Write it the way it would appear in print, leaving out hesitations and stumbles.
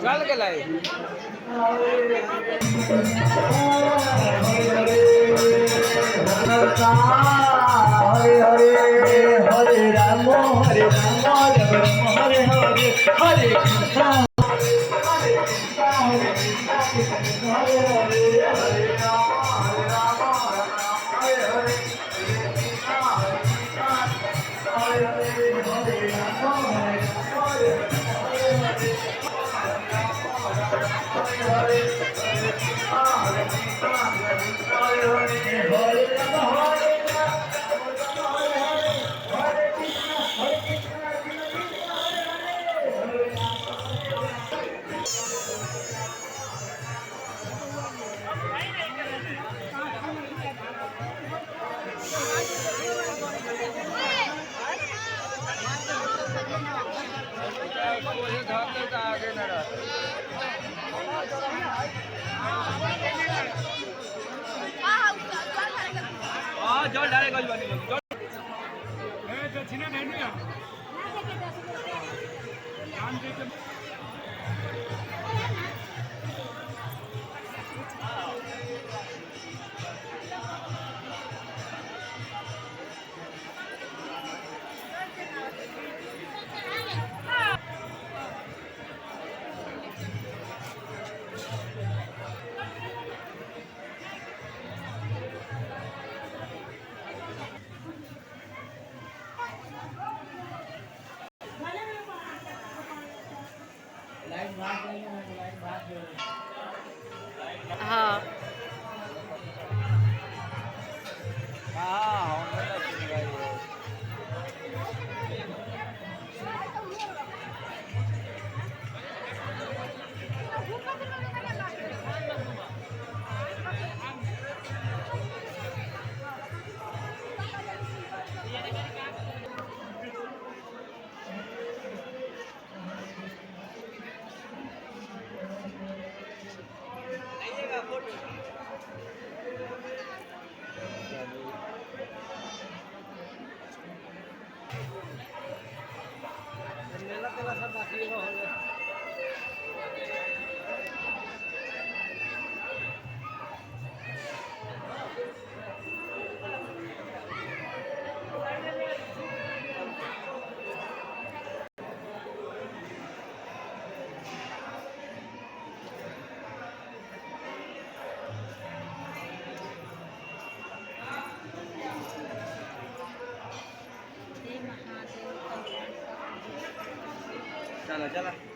चल के लाई हरे हरे हरे राम हरे हरे हरे कृष्ण हरे कृष्ण हरे हरे राम हरे हरे हरे हरे राम जल डाले गल बनी हाँ मेला तेला सब बाकी हो गया चला चला